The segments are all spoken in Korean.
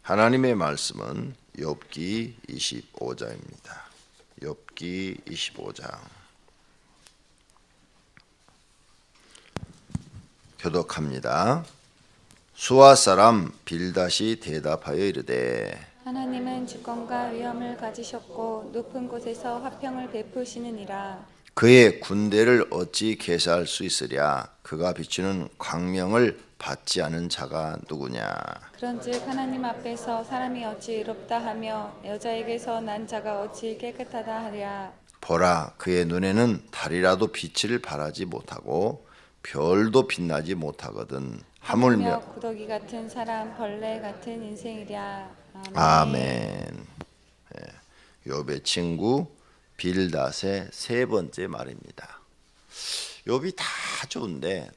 하나님의 말씀은 욥기 25장입니다. 욥기 25장. 교독합니다. 수아 사람 빌닷이 대답하여 이르되 하나님은 주권과 위엄을 가지셨고 높은 곳에서 화평을 베푸시느니라. 그의 군대를 어찌 계사할 수 있으랴. 그가 비추는 광명을 받지 않은 자가 누구냐. 그런즉 하나님 앞에서 사람이 어찌 의롭다 하며 여자에게서 난 자가 어찌 깨끗하다 하랴. 보라, 그의 눈에는 달이라도 빛을 발하지 못하고 별도 빛나지 못하거든. 하물며 구더기 같은 사람, 벌레 같은 인생이랴. 아멘. 아멘. 욥의 친구 빌닷의 세 번째 말입니다. 욥이 다 좋은데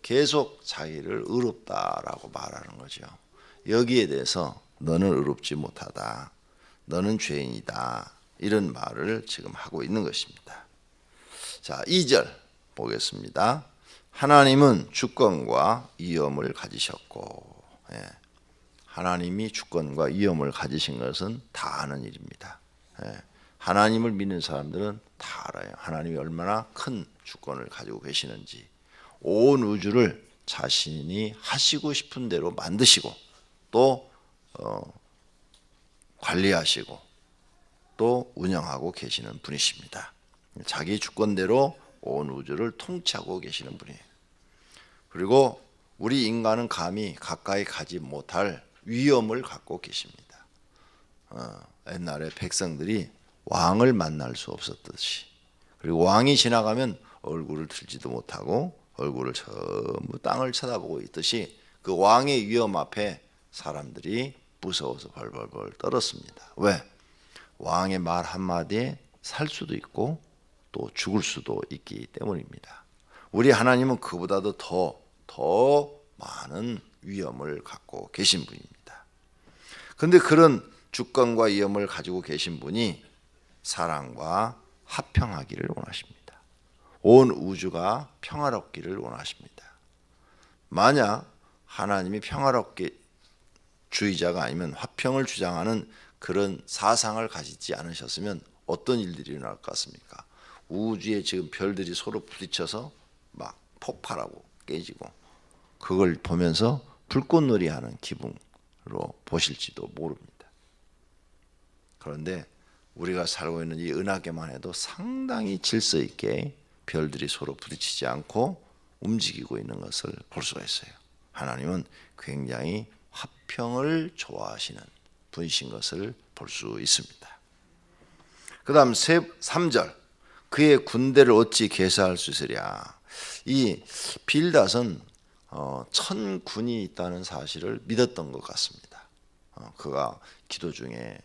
계속 자기를 의롭다라고 말하는 거죠. 여기에 대해서 너는 의롭지 못하다, 너는 죄인이다, 이런 말을 지금 하고 있는 것입니다. 자, 2절 보겠습니다. 하나님은 주권과 위엄을 가지셨고, 하나님이 주권과 위엄을 가지신 것은 다 아는 일입니다. 하나님을 믿는 사람들은 다 알아요. 하나님이 얼마나 큰 주권을 가지고 계시는지, 온 우주를 자신이 하시고 싶은 대로 만드시고 또 관리하시고 또 운영하고 계시는 분이십니다. 자기 주권대로 온 우주를 통치하고 계시는 분이에요. 그리고 우리 인간은 감히 가까이 가지 못할 위엄을 갖고 계십니다. 옛날에 백성들이 왕을 만날 수 없었듯이, 그리고 왕이 지나가면 얼굴을 들지도 못하고 얼굴을 전부 땅을 쳐다보고 있듯이 그 왕의 위엄 앞에 사람들이 무서워서 벌벌벌 떨었습니다. 왜? 왕의 말 한마디에 살 수도 있고 또 죽을 수도 있기 때문입니다. 우리 하나님은 그보다도 더 많은 위엄을 갖고 계신 분입니다. 그런데 그런 주권과 위엄을 가지고 계신 분이 사랑과 화평하기를 원하십니다. 온 우주가 평화롭기를 원하십니다. 만약 하나님이 평화롭게 주의자가 아니면 화평을 주장하는 그런 사상을 가지지 않으셨으면 어떤 일들이 일어날 것 같습니까? 우주에 지금 별들이 서로 부딪혀서 막 폭발하고 깨지고, 그걸 보면서 불꽃놀이 하는 기분으로 보실지도 모릅니다. 그런데 우리가 살고 있는 이 은하계만 해도 상당히 질서 있게 별들이 서로 부딪히지 않고 움직이고 있는 것을 볼 수가 있어요. 하나님은 굉장히 화평을 좋아하시는 분이신 것을 볼 수 있습니다. 그 다음 3절, 그의 군대를 어찌 계사할 수 있으랴. 이 빌닷은 천군이 있다는 사실을 믿었던 것 같습니다. 그가 기도 중에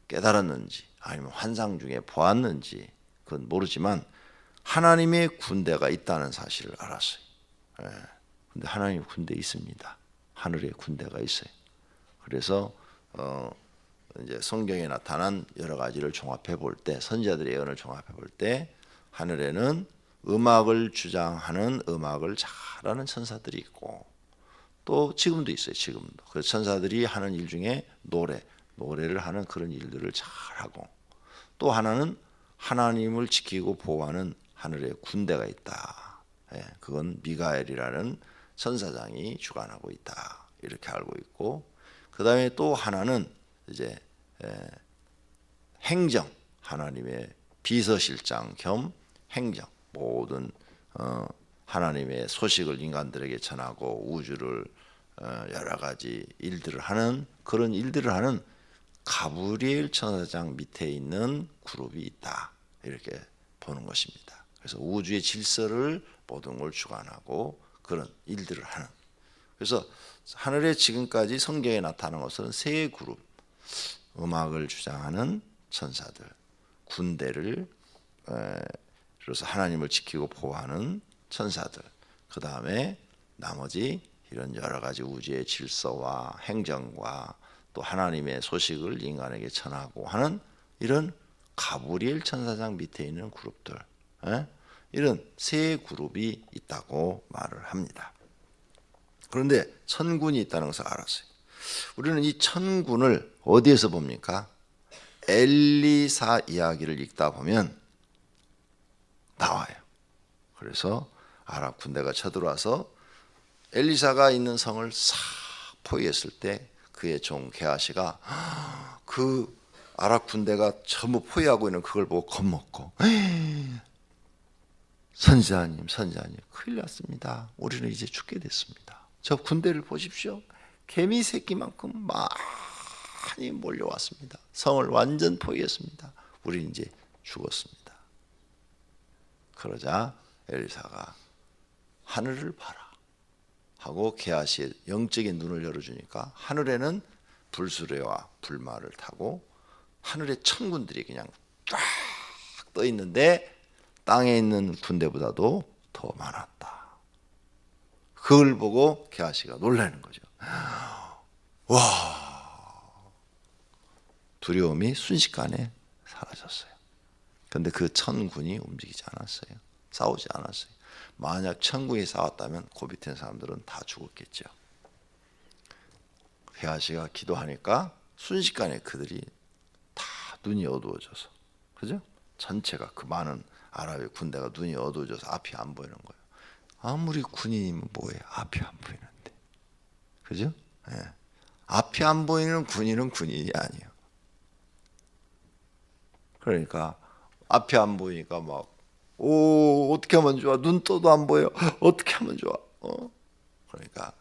깨달았는지 아니면 환상 중에 보았는지 그건 모르지만 하나님의 군대가 있다는 사실을 알았어요. 근데 하나님의 군대 있습니다. 하늘에 군대가 있어요. 그래서 이제 성경에 나타난 여러 가지를 종합해 볼 때, 선지자들의 예언을 종합해 볼 때, 하늘에는 음악을 주장하는, 음악을 잘하는 천사들이 있고, 또 지금도 있어요. 지금도 그 천사들이 하는 일 중에 노래를 하는 그런 일들을 잘하고, 또 하나는 하나님을 지키고 보호하는 하늘의 군대가 있다. 그건 미가엘이라는 천사장이 주관하고 있다. 이렇게 알고 있고, 그 다음에 또 하나는 이제 행정, 하나님의 비서실장 겸 행정, 모든 하나님의 소식을 인간들에게 전하고 우주를 여러 가지 일들을 하는, 그런 일들을 하는 가브리엘 천사장 밑에 있는 그룹이 있다. 이렇게 보는 것입니다. 그래서 우주의 질서를 모든 걸 주관하고 그런 일들을 하는. 그래서 하늘에 지금까지 성경에 나타난 것은 세 그룹, 음악을 주장하는 천사들, 군대를 그래서 하나님을 지키고 보호하는 천사들, 그 다음에 나머지 이런 여러 가지 우주의 질서와 행정과 또 하나님의 소식을 인간에게 전하고 하는 이런 가브리엘 천사장 밑에 있는 그룹들, 이런 세 그룹이 있다고 말을 합니다. 그런데 천군이 있다는 것을 알았어요. 우리는 이 천군을 어디에서 봅니까? 엘리사 이야기를 읽다 보면 나와요. 그래서 아랍 군대가 쳐들어와서 엘리사가 있는 성을 싹 포위했을 때 그의 종 게하시가 그 아랍 군대가 전부 포위하고 있는 그걸 보고 겁먹고 선지자님 큰일 났습니다. 우리는 이제 죽게 됐습니다. 저 군대를 보십시오. 개미 새끼만큼 많이 몰려왔습니다. 성을 완전 포위했습니다. 우리는 이제 죽었습니다. 그러자 엘리사가 하늘을 봐라 하고 게하시의 영적인 눈을 열어주니까 하늘에는 불수레와 불말을 타고 하늘에 천군들이 그냥 쫙 떠 있는데 땅에 있는 군대보다도 더 많았다. 그걸 보고 게하시가 놀라는 거죠. 와, 두려움이 순식간에 사라졌어요. 그런데 그 천군이 움직이지 않았어요. 싸우지 않았어요. 만약 천군이 싸웠다면 그 밑에 있는 사람들은 다 죽었겠죠. 게하시가 기도하니까 순식간에 그들이 다 눈이 어두워져서, 그죠? 전체가 그 많은 아랍의 군대가 눈이 어두워져서 앞이 안 보이는 거예요. 아무리 군인이면 뭐해? 앞이 안 보이는데, 그죠? 예. 앞이 안 보이는 군인은 군인이 아니에요. 그러니까 앞이 안 보이니까 막 어떻게 하면 좋아? 눈 떠도 안 보여. 어떻게 하면 좋아? 그러니까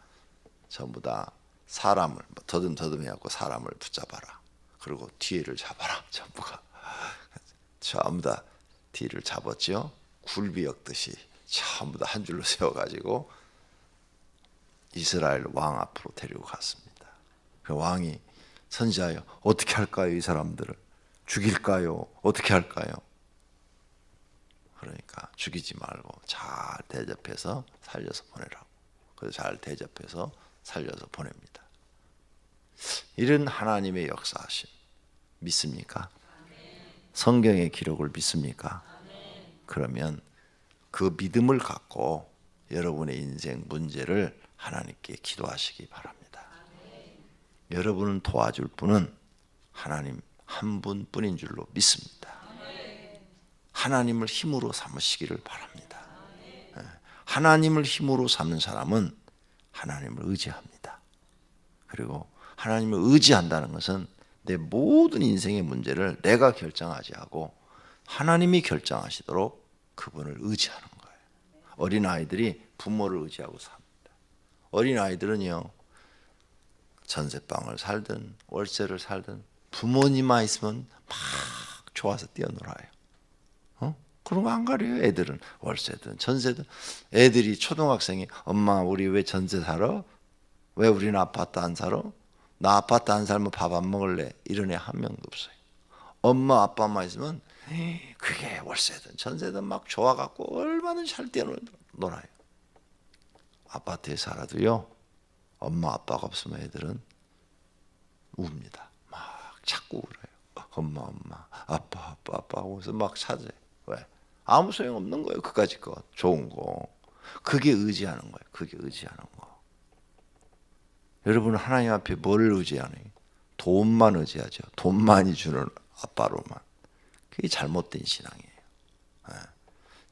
전부 다 사람을 더듬해갖고 사람을 붙잡아라. 그리고 뒤를 잡아라. 전부 다 뒤를 잡았죠. 굴비 엮듯이 전부 다 한 줄로 세워가지고 이스라엘 왕 앞으로 데리고 갔습니다. 그 왕이 선지하여 어떻게 할까요? 이 사람들을 죽일까요? 어떻게 할까요? 그러니까 죽이지 말고 잘 대접해서 살려서 보내라고. 그래서 잘 대접해서 살려서 보냅니다. 이런 하나님의 역사하심 믿습니까? 성경의 기록을 믿습니까? 그러면 그 믿음을 갖고 여러분의 인생 문제를 하나님께 기도하시기 바랍니다. 여러분은 도와줄 분은 하나님 한 분뿐인 줄로 믿습니다. 하나님을 힘으로 삼으시기를 바랍니다. 하나님을 힘으로 삼는 사람은 하나님을 의지합니다. 그리고 하나님을 의지한다는 것은 내 모든 인생의 문제를 내가 결정하지 않고 하나님이 결정하시도록 그분을 의지하는 거예요. 어린아이들이 부모를 의지하고 삽니다. 어린아이들은요, 전세방을 살든 월세를 살든 부모님만 있으면 막 좋아서 뛰어놀아요. 그런 거 안 가려요. 애들은 월세든 전세든. 애들이 초등학생이 엄마 우리 왜 전세 살아? 왜 우리는 아파트 안 살아? 나 아파트 안 살면 밥 안 먹을래? 이런 애 한 명도 없어요. 엄마 아빠만 있으면 그게 월세든 전세든 막 좋아갖고 얼마든지 잘 뛰어놀아요. 아파트에 살아도요, 엄마 아빠가 없으면 애들은 웁니다. 막 찾고 그래요. 엄마 아빠 하고서 막 찾아요. 왜? 아무 소용 없는 거예요. 그까짓 거 좋은 거. 그게 의지하는 거예요. 그게 의지하는 거. 여러분은 하나님 앞에 뭘 의지하니? 돈만 의지하죠. 돈 많이 주는 아빠로만. 그게 잘못된 신앙이에요.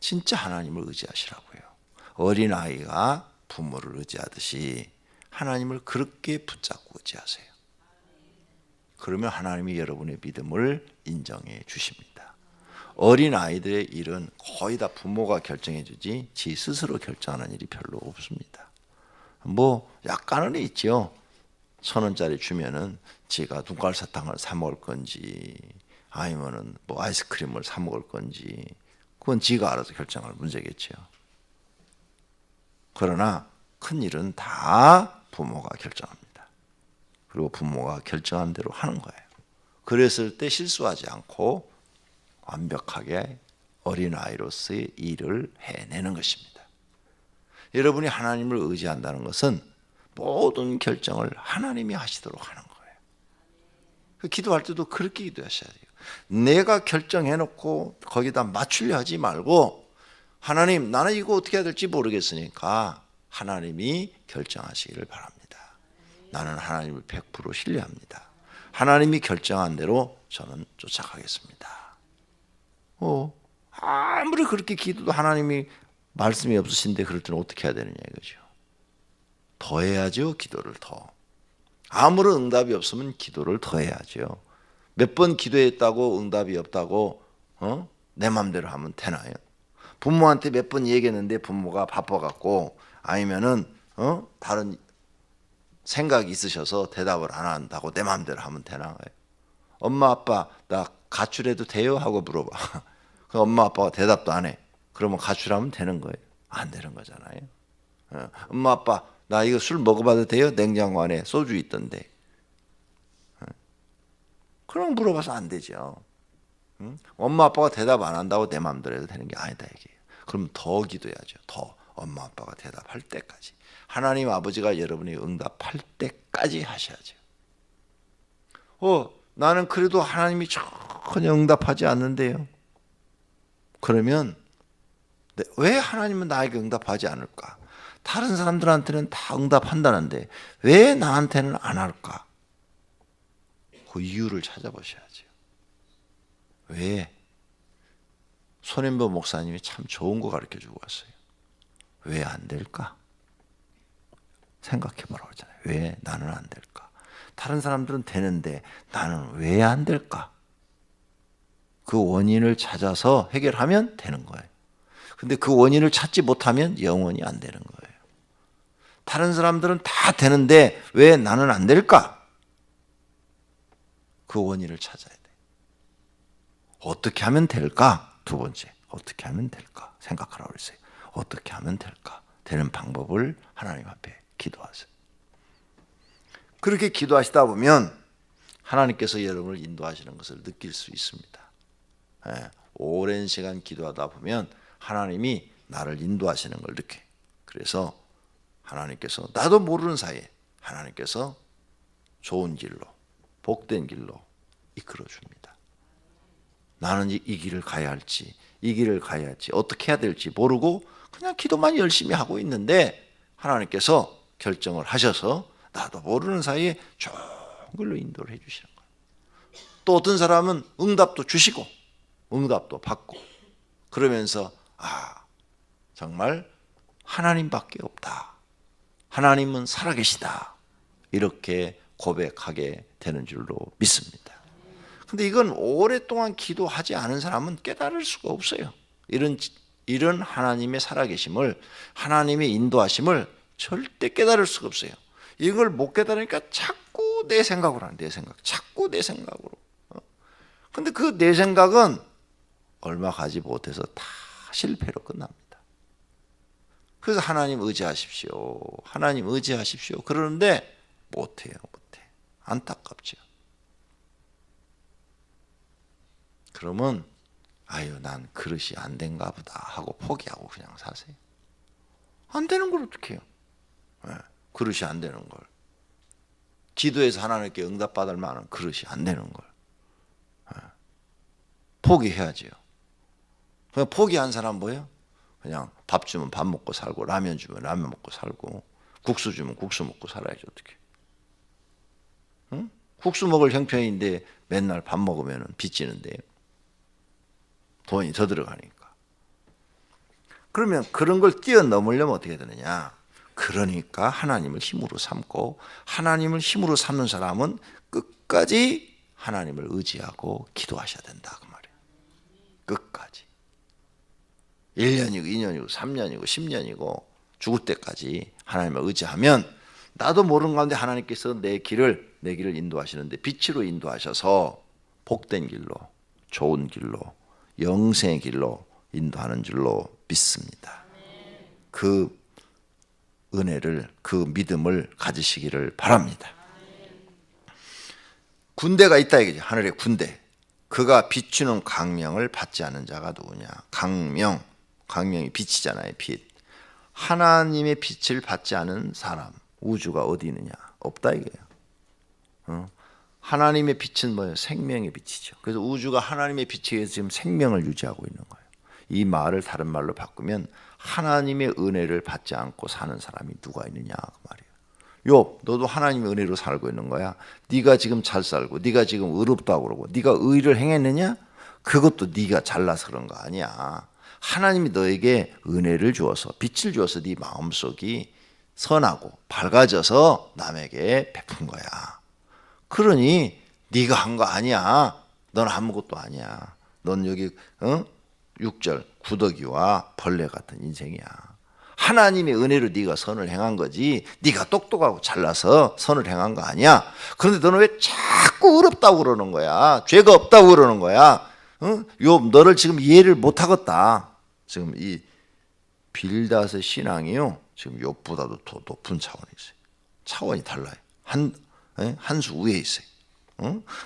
진짜 하나님을 의지하시라고요. 어린아이가 부모를 의지하듯이 하나님을 그렇게 붙잡고 의지하세요. 그러면 하나님이 여러분의 믿음을 인정해 주십니다. 어린아이들의 일은 거의 다 부모가 결정해 주지 지 스스로 결정하는 일이 별로 없습니다. 뭐 약간은 있죠. 1,000원짜리 주면은 지가 눈깔 사탕을 사 먹을 건지 아니면은 뭐 아이스크림을 사 먹을 건지 그건 지가 알아서 결정할 문제겠죠. 그러나 큰 일은 다 부모가 결정합니다. 그리고 부모가 결정한 대로 하는 거예요. 그랬을 때 실수하지 않고 완벽하게 어린아이로서의 일을 해내는 것입니다. 여러분이 하나님을 의지한다는 것은 모든 결정을 하나님이 하시도록 하는 거예요. 기도할 때도 그렇게 기도하셔야 돼요. 내가 결정해놓고 거기다 맞추려 하지 말고 하나님 나는 이거 어떻게 해야 될지 모르겠으니까 하나님이 결정하시기를 바랍니다. 나는 하나님을 100% 신뢰합니다. 하나님이 결정한 대로 저는 쫓아가겠습니다. 아무리 그렇게 기도도 하나님이 말씀이 없으신데 그럴 때는 어떻게 해야 되느냐 이거죠. 더 해야죠. 기도를 더. 아무런 응답이 없으면 기도를 더 해야죠. 몇 번 기도했다고 응답이 없다고 내 맘대로 하면 되나요? 부모한테 몇 번 얘기했는데 부모가 바빠갖고 아니면은 다른 생각이 있으셔서 대답을 안 한다고 내 맘대로 하면 되나요? 엄마 아빠 나 가출해도 돼요? 하고 물어봐. 그 엄마 아빠가 대답도 안 해. 그러면 가출하면 되는 거예요? 안 되는 거잖아요. 엄마 아빠 나 이거 술 먹어봐도 돼요? 냉장고 안에 소주 있던데. 그럼 물어봐서 안 되죠. 엄마 아빠가 대답 안 한다고 내 마음대로 해도 되는 게 아니다 이게. 그럼 더 기도해야죠. 더 엄마 아빠가 대답할 때까지. 하나님 아버지가 여러분이 응답할 때까지 하셔야죠. 나는 그래도 하나님이 전혀 응답하지 않는데요. 그러면 왜 하나님은 나에게 응답하지 않을까? 다른 사람들한테는 다 응답한다는데 왜 나한테는 안 할까? 그 이유를 찾아보셔야죠. 왜? 손현보 목사님이 참 좋은 거 가르쳐주고 왔어요. 왜 안 될까? 생각해보라고 하잖아요. 왜 나는 안 될까? 다른 사람들은 되는데 나는 왜 안 될까? 그 원인을 찾아서 해결하면 되는 거예요. 근데 그 원인을 찾지 못하면 영원히 안 되는 거예요. 다른 사람들은 다 되는데 왜 나는 안 될까? 그 원인을 찾아야 돼. 어떻게 하면 될까? 두 번째, 어떻게 하면 될까? 생각하라고 그랬어요. 어떻게 하면 될까? 되는 방법을 하나님 앞에 기도하세요. 그렇게 기도하시다 보면 하나님께서 여러분을 인도하시는 것을 느낄 수 있습니다. 오랜 시간 기도하다 보면 하나님이 나를 인도하시는 걸 느껴. 그래서 하나님께서 나도 모르는 사이에 하나님께서 좋은 길로, 복된 길로 이끌어 줍니다. 나는 이 길을 가야 할지, 이 길을 가야 할지, 어떻게 해야 될지 모르고 그냥 기도만 열심히 하고 있는데 하나님께서 결정을 하셔서 나도 모르는 사이에 좋은 길로 인도를 해주시는 거예요. 또 어떤 사람은 응답도 주시고 응답도 받고 그러면서 정말 하나님밖에 없다. 하나님은 살아계시다. 이렇게 고백하게 되는 줄로 믿습니다. 근데 이건 오랫동안 기도하지 않은 사람은 깨달을 수가 없어요. 이런 하나님의 살아계심을, 하나님의 인도하심을 절대 깨달을 수가 없어요. 이걸 못 깨달으니까 자꾸 내 생각으로 하는, 내 생각. 자꾸 내 생각으로. 근데 그 내 생각은 얼마 가지 못해서 다 실패로 끝납니다. 그래서 하나님 의지하십시오. 하나님 의지하십시오. 그러는데 못해요. 못해. 안타깝죠. 그러면 난 그릇이 안 된가 보다 하고 포기하고 그냥 사세요. 안 되는 걸 어떻게 해요? 그릇이 안 되는 걸. 기도해서 하나님께 응답받을 만한 그릇이 안 되는 걸. 포기해야지요. 그냥 포기한 사람 뭐예요? 그냥 밥 주면 밥 먹고 살고 라면 주면 라면 먹고 살고 국수 주면 국수 먹고 살아야지 어떻게. 응? 국수 먹을 형편인데 맨날 밥 먹으면 빚지는데요. 돈이 더 들어가니까. 그러면 그런 걸 뛰어넘으려면 어떻게 되느냐? 그러니까 하나님을 힘으로 삼고 하나님을 힘으로 삼는 사람은 끝까지 하나님을 의지하고 기도하셔야 된다 그 말이에요. 끝까지. 1년이고 2년이고 3년이고 10년이고 죽을 때까지 하나님을 의지하면 나도 모르는 가운데 하나님께서 내 길을 인도하시는데 빛으로 인도하셔서 복된 길로, 좋은 길로, 영생의 길로 인도하는 줄로 믿습니다. 그 은혜를, 그 믿음을 가지시기를 바랍니다. 군대가 있다 이거죠. 하늘의 군대. 그가 비추는 광명을 받지 않은 자가 누구냐? 광명이 빛이잖아요. 빛. 하나님의 빛을 받지 않은 사람, 우주가 어디 있느냐? 없다 이거예요. 하나님의 빛은 뭐예요? 생명의 빛이죠. 그래서 우주가 하나님의 빛에 의해서 지금 생명을 유지하고 있는 거예요. 이 말을 다른 말로 바꾸면 하나님의 은혜를 받지 않고 사는 사람이 누가 있느냐 그 말이에요. 욥, 너도 하나님의 은혜로 살고 있는 거야. 네가 지금 잘 살고 네가 지금 의롭다고 그러고 네가 의를 행했느냐? 그것도 네가 잘나서 그런 거 아니야. 하나님이 너에게 은혜를 주어서 빛을 주어서 네 마음속이 선하고 밝아져서 남에게 베푼 거야. 그러니 네가 한 거 아니야. 넌 아무것도 아니야. 넌 여기 6절 구더기와 벌레 같은 인생이야. 하나님의 은혜로 네가 선을 행한 거지. 네가 똑똑하고 잘나서 선을 행한 거 아니야. 그런데 너는 왜 자꾸 의롭다고 그러는 거야? 죄가 없다고 그러는 거야. 욥, 너를 지금 이해를 못 하겠다. 지금 이 빌닷의 신앙이요, 지금 욥보다도 더 높은 차원에 있어요. 차원이 달라요. 한 수 위에 있어요.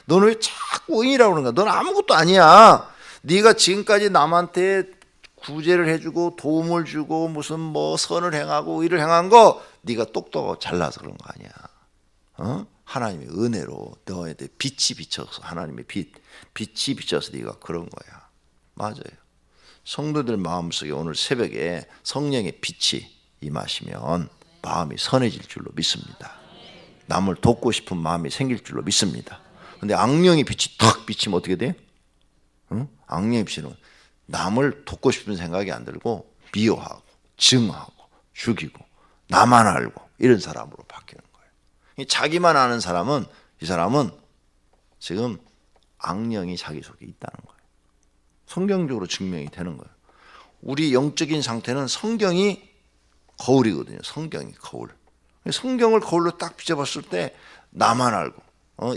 너는 왜 자꾸 의인이라고 그러는 거야? 넌 아무것도 아니야. 네가 지금까지 남한테 구제를 해주고 도움을 주고 무슨 뭐 선을 행하고 의를 행한 거 네가 똑똑하고 잘나서 그런 거 아니야. 하나님의 은혜로 너에 대해 빛이 비쳐서 하나님의 빛이 비쳐서 네가 그런 거야. 맞아요. 성도들 마음속에 오늘 새벽에 성령의 빛이 임하시면 마음이 선해질 줄로 믿습니다. 남을 돕고 싶은 마음이 생길 줄로 믿습니다. 근데 악령의 빛이 탁 비치면 어떻게 돼? 악령의 빛은 남을 돕고 싶은 생각이 안 들고 미워하고 증오하고 죽이고 나만 알고 이런 사람으로 바뀌는 거예요. 자기만 아는 사람은, 이 사람은 지금 악령이 자기 속에 있다는 거예요. 성경적으로 증명이 되는 거예요. 우리 영적인 상태는 성경이 거울이거든요. 성경이 거울. 성경을 거울로 딱 비춰봤을 때 나만 알고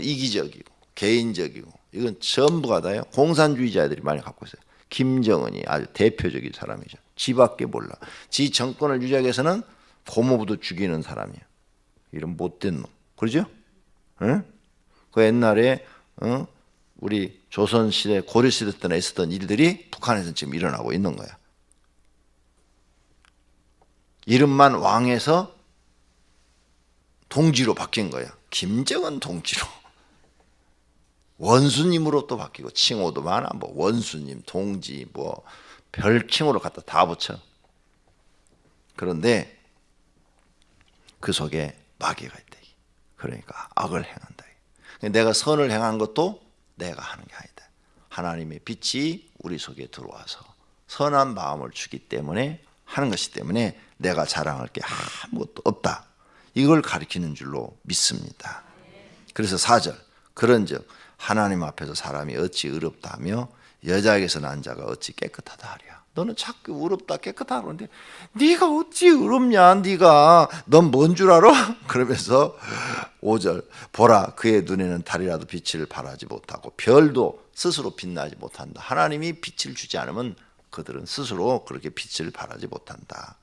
이기적이고 개인적이고 이건 전부가 다요. 공산주의자들이 많이 갖고 있어요. 김정은이 아주 대표적인 사람이죠. 지밖에 몰라. 지 정권을 유지하기 위해서는 고모부도 죽이는 사람이에요. 이런 못된 놈. 그러죠? 응? 그 옛날에 우리 조선시대 고려시대 때나 있었던 일들이 북한에서는 지금 일어나고 있는 거야. 이름만 왕에서 동지로 바뀐 거야. 김정은 동지로. 원수님으로 또 바뀌고 칭호도 많아. 뭐 원수님, 동지, 뭐 별칭호로 갖다 다 붙여. 그런데 그 속에 마귀가 있다. 그러니까 악을 행한다. 내가 선을 행한 것도 내가 하는 게 아니다. 하나님의 빛이 우리 속에 들어와서 선한 마음을 주기 때문에 하는 것이기 때문에 내가 자랑할 게 아무것도 없다. 이걸 가리키는 줄로 믿습니다. 그래서 4절, 그런즉 하나님 앞에서 사람이 어찌 의롭다 하며 여자에게서 난 자가 어찌 깨끗하다 하랴. 너는 자꾸 의롭다 깨끗하다 그러는데 네가 어찌 의롭냐. 네가 넌 뭔 줄 알아? 그러면서 5절, 보라 그의 눈에는 달이라도 빛을 발하지 못하고 별도 스스로 빛나지 못한다. 하나님이 빛을 주지 않으면 그들은 스스로 그렇게 빛을 발하지 못한다.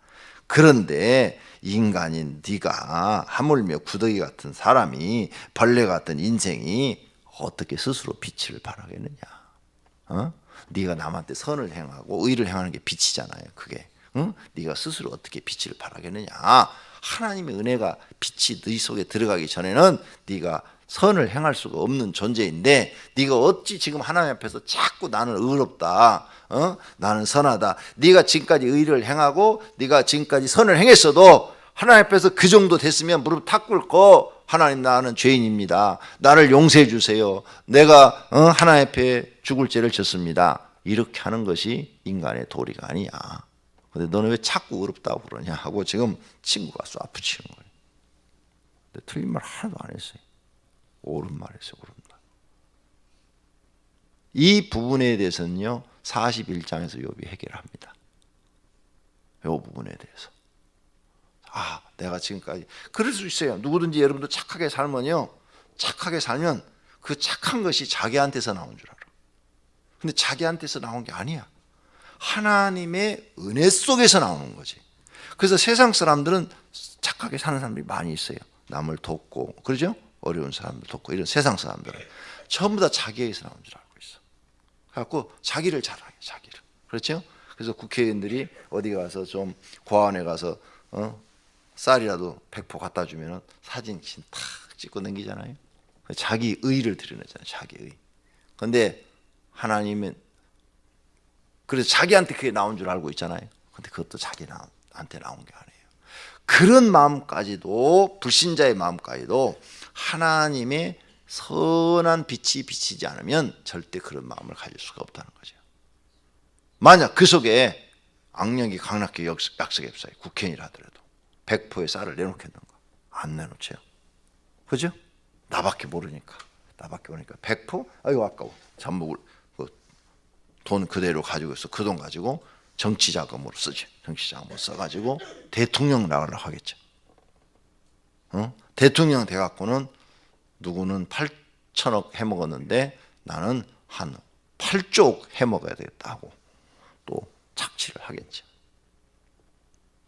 그런데 인간인 네가 하물며 구더기 같은 사람이 벌레 같은 인생이 어떻게 스스로 빛을 발하겠느냐. 네가 남한테 선을 행하고 의를 행하는 게 빛이잖아요. 그게 네가 스스로 어떻게 빛을 발하겠느냐. 하나님의 은혜가 빛이 네 속에 들어가기 전에는 네가 선을 행할 수가 없는 존재인데 네가 어찌 지금 하나님 앞에서 자꾸 나는 의롭다, 나는 선하다. 네가 지금까지 의를 행하고 네가 지금까지 선을 행했어도 하나님 앞에서 그 정도 됐으면 무릎 탁 꿇고 하나님 나는 죄인입니다. 나를 용서해 주세요. 내가 하나님 앞에 죽을 죄를 졌습니다. 이렇게 하는 것이 인간의 도리가 아니야. 근데 너는 왜 자꾸 의롭다고 그러냐 하고 지금 친구가 쏴 붙이는 거예요. 근데 틀린 말 하나도 안 했어요. 옳은 말 했어요. 옳은 말. 이 부분에 대해서는요 41장에서 욥이 해결합니다. 이 부분에 대해서. 내가 지금까지 그럴 수 있어요. 누구든지 여러분도 착하게 살면요, 착하게 살면 그 착한 것이 자기한테서 나온 줄 알아. 근데 자기한테서 나온 게 아니야. 하나님의 은혜 속에서 나오는 거지. 그래서 세상 사람들은 착하게 사는 사람들이 많이 있어요. 남을 돕고, 그러죠? 어려운 사람들 돕고, 이런 세상 사람들은 전부 다 자기에게서 나온 줄 알고 있어. 그래갖고 자기를 자랑해, 자기를. 그렇죠? 그래서 국회의원들이 어디 가서 좀 고아원에 가서 쌀이라도 100포 갖다 주면 사진 탁 찍고 넘기잖아요. 자기 의를 드러내잖아요. 자기 의. 그런데 하나님은 그래서 자기한테 그게 나온 줄 알고 있잖아요. 근데 그것도 자기한테 나온 게 아니에요. 그런 마음까지도, 불신자의 마음까지도 하나님의 선한 빛이 비치지 않으면 절대 그런 마음을 가질 수가 없다는 거죠. 만약 그 속에 악령이 강력하게 약속에 휩싸여 국회의원이라 하더라도 100%의 쌀을 내놓겠는가? 안 내놓죠. 그죠? 나밖에 모르니까. 100%? 아이고 아까워. 잠복을 돈 그대로 가지고 있어. 그 돈 가지고 정치 자금으로 쓰지. 정치 자금으로 써가지고 대통령 나가려고 하겠죠. 대통령 돼갖고는 누구는 8천억 해먹었는데 나는 한 8조 해먹어야 되겠다 하고 또 착취를 하겠죠.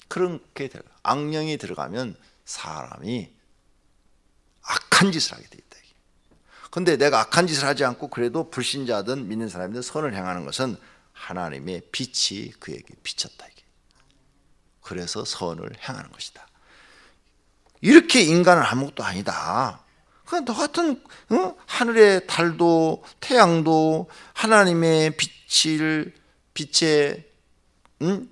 그렇게 악령이 들어가면 사람이 악한 짓을 하게 돼 있다. 그런데 내가 악한 짓을 하지 않고 그래도 불신자든 믿는 사람이든 선을 행하는 것은 하나님의 빛이 그에게 비쳤다. 이게. 그래서 선을 행하는 것이다. 이렇게 인간은 아무것도 아니다. 그냥 너 같은 하늘의 달도 태양도 하나님의 빛에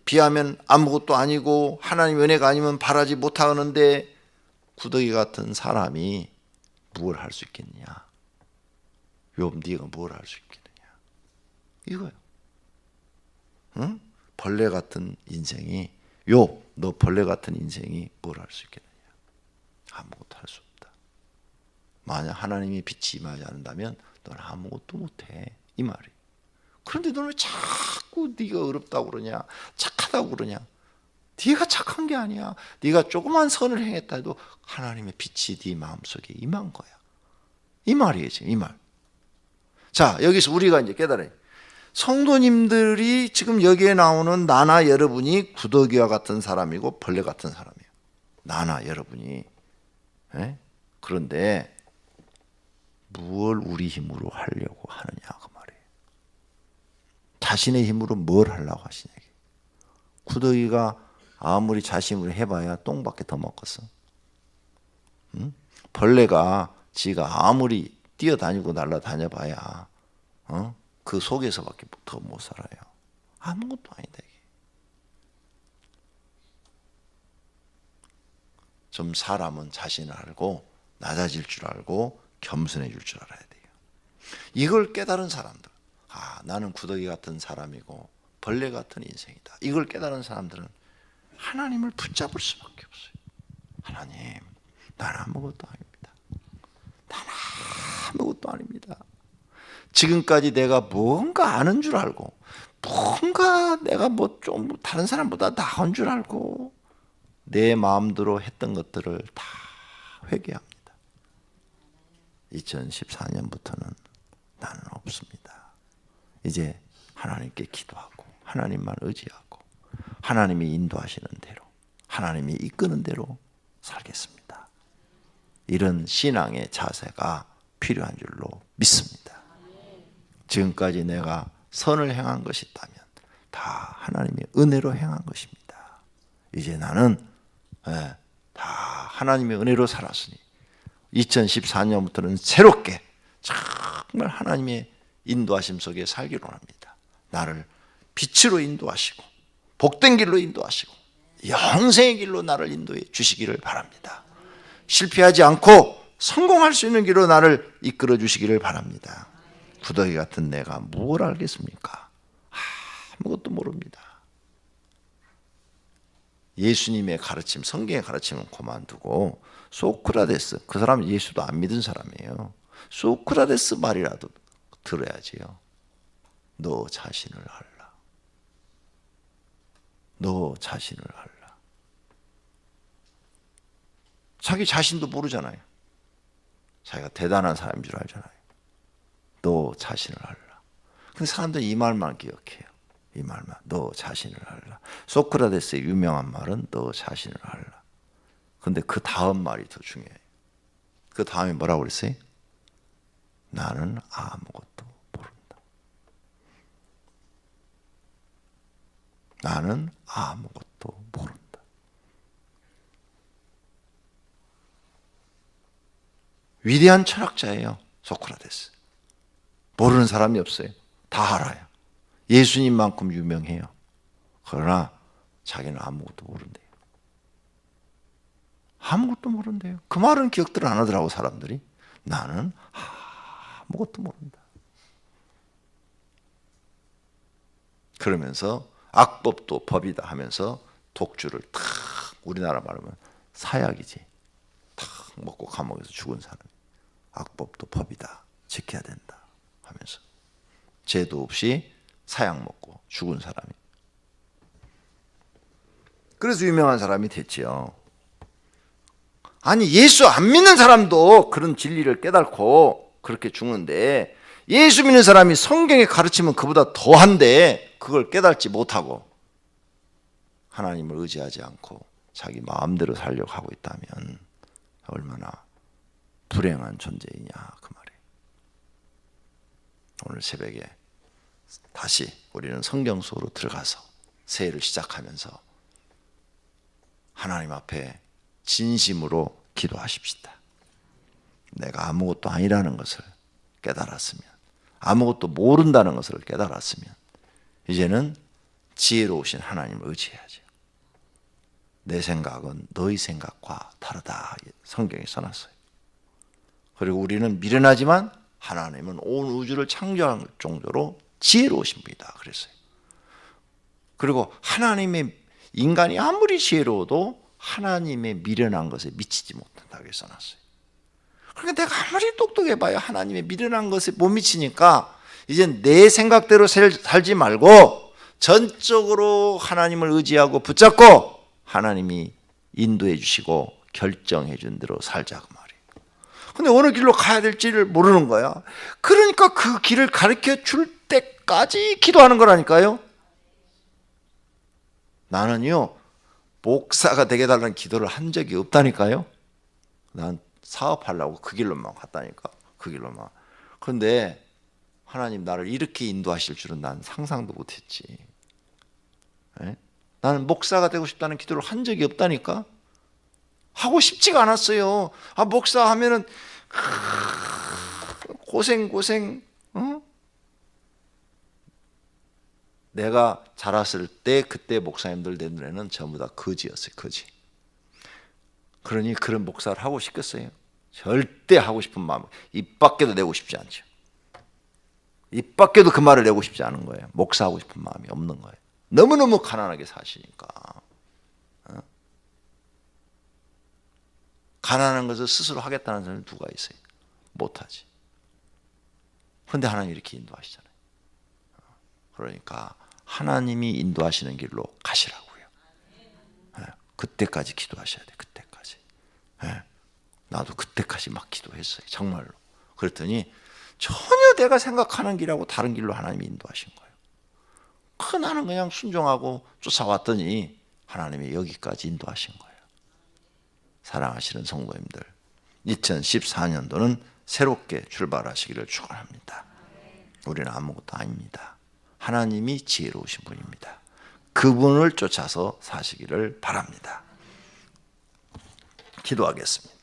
비하면 아무것도 아니고 하나님의 은혜가 아니면 바라지 못하는데 구더기 같은 사람이 무엇을 할 수 있겠느냐? 욥, 네가 뭘 할 수 있겠느냐? 이거요. 응? 벌레 같은 인생이, 욥, 너 벌레 같은 인생이 뭘 할 수 있겠느냐? 아무것도 할 수 없다. 만약 하나님의 빛이 임하지 않는다면 너는 아무것도 못해. 이 말이. 그런데 너는 왜 자꾸 네가 어렵다고 그러냐? 착하다고 그러냐? 네가 착한 게 아니야. 네가 조그만 선을 행했다 해도 하나님의 빛이 네 마음속에 임한 거야. 이 말이에요. 이 말. 자, 여기서 우리가 이제 깨달아요. 성도님들이 지금 여기에 나오는 나나 여러분이 구더기와 같은 사람이고 벌레 같은 사람이에요. 나나 여러분이. 에? 그런데 무엇을 우리 힘으로 하려고 하느냐 그 말이에요. 자신의 힘으로 뭘 하려고 하시냐. 구더기가 아무리 자신으로 해봐야 똥밖에 더 먹겠어. 응? 벌레가 지가 아무리 뛰어다니고 날아다녀봐야 그 속에서밖에 더 못 살아요. 아무것도 아니다. 이게. 좀 사람은 자신을 알고 낮아질 줄 알고 겸손해질 줄 알아야 돼요. 이걸 깨달은 사람들, 나는 구더기 같은 사람이고 벌레 같은 인생이다. 이걸 깨달은 사람들은 하나님을 붙잡을 수밖에 없어요. 하나님, 나는 아무것도 아닙니다. 나는 아무것도 아닙니다. 지금까지 내가 뭔가 아는 줄 알고 뭔가 내가 뭐 좀 다른 사람보다 나은 줄 알고 내 마음대로 했던 것들을 다 회개합니다. 2014년부터는 나는 없습니다. 이제 하나님께 기도하고 하나님만 의지하고 하나님이 인도하시는 대로 하나님이 이끄는 대로 살겠습니다. 이런 신앙의 자세가 필요한 줄로 믿습니다. 지금까지 내가 선을 행한 것이 있다면 다 하나님의 은혜로 행한 것입니다. 이제 나는 다 하나님의 은혜로 살았으니 2014년부터는 새롭게 정말 하나님의 인도하심 속에 살기로 합니다. 나를 빛으로 인도하시고 복된 길로 인도하시고 영생의 길로 나를 인도해 주시기를 바랍니다. 실패하지 않고 성공할 수 있는 길로 나를 이끌어 주시기를 바랍니다. 구더기 같은 내가 뭘 알겠습니까? 아무것도 모릅니다. 예수님의 가르침, 성경의 가르침은 그만두고 소크라테스, 그 사람은 예수도 안 믿은 사람이에요. 소크라테스 말이라도 들어야지요. 너 자신을 알라. 너 자신을 알라. 자기 자신도 모르잖아요. 자기가 대단한 사람인 줄 알잖아요. 너 자신을 알라. 근데 사람들은 이 말만 기억해요. 이 말만. 너 자신을 알라. 소크라테스의 유명한 말은 너 자신을 알라. 근데 그 다음 말이 더 중요해요. 그 다음에 뭐라고 그랬어요? 나는 아무것도 모른다. 나는 아무것도 모른다. 위대한 철학자예요. 소크라테스. 모르는 사람이 없어요. 다 알아요. 예수님만큼 유명해요. 그러나 자기는 아무것도 모른대요. 아무것도 모른대요. 그 말은 기억들 안 하더라고 사람들이. 나는 아무것도 모른다. 그러면서 악법도 법이다 하면서 독주를 탁, 우리나라 말하면 사약이지, 탁 먹고 감옥에서 죽은 사람이 악법도 법이다, 지켜야 된다 하면서 죄도 없이 사약 먹고 죽은 사람이. 그래서 유명한 사람이 됐지요. 아니 예수 안 믿는 사람도 그런 진리를 깨닫고 그렇게 죽는데, 예수 믿는 사람이 성경에 가르치면 그보다 더한데 그걸 깨닫지 못하고 하나님을 의지하지 않고 자기 마음대로 살려고 하고 있다면 얼마나 불행한 존재이냐 그 말이에요. 오늘 새벽에 다시 우리는 성경 속으로 들어가서 새해를 시작하면서 하나님 앞에 진심으로 기도하십시다. 내가 아무것도 아니라는 것을 깨달았으면, 아무것도 모른다는 것을 깨달았으면 이제는 지혜로우신 하나님을 의지해야죠. 내 생각은 너희 생각과 다르다 성경에 써놨어요. 그리고 우리는 미련하지만 하나님은 온 우주를 창조할 정도로 지혜로우신 분이다 그랬어요. 그리고 하나님의, 인간이 아무리 지혜로워도 하나님의 미련한 것에 미치지 못한다고 써놨어요. 그러니까 내가 아무리 똑똑해봐야 하나님의 미련한 것에 못 미치니까 이제 내 생각대로 살지 말고 전적으로 하나님을 의지하고 붙잡고 하나님이 인도해 주시고 결정해 준 대로 살자 그 말이에요. 근데 어느 길로 가야 될지를 모르는 거야. 그러니까 그 길을 가르쳐 줄 때까지 기도하는 거라니까요. 나는요 목사가 되게 달라는 기도를 한 적이 없다니까요. 난 사업하려고 그 길로만 갔다니까. 그 길로만. 그런데 하나님 나를 이렇게 인도하실 줄은 난 상상도 못했지. 네? 나는 목사가 되고 싶다는 기도를 한 적이 없다니까. 하고 싶지가 않았어요. 목사 하면은 고생 어? 내가 자랐을 때 그때 목사님들 내 눈에는 전부 다 거지였어요. 거지. 그러니 그런 목사를 하고 싶겠어요? 절대 하고 싶은 마음, 입 밖에도 내고 싶지 않죠. 입 밖에도 그 말을 내고 싶지 않은 거예요. 목사하고 싶은 마음이 없는 거예요. 너무너무 가난하게 사시니까. 가난한 것을 스스로 하겠다는 사람이 누가 있어요? 못하지. 그런데 하나님이 이렇게 인도하시잖아요. 그러니까 하나님이 인도하시는 길로 가시라고요. 그때까지 기도하셔야 돼요. 그때까지. 나도 그때까지 막 기도했어요. 정말로. 그랬더니 전혀 내가 생각하는 길하고 다른 길로 하나님이 인도하신 거예요. 나는 그냥 순종하고 쫓아왔더니 하나님이 여기까지 인도하신 거예요. 사랑하시는 성도님들, 2014년도는 새롭게 출발하시기를 축원합니다. 우리는 아무것도 아닙니다. 하나님이 지혜로우신 분입니다. 그분을 쫓아서 사시기를 바랍니다. 기도하겠습니다.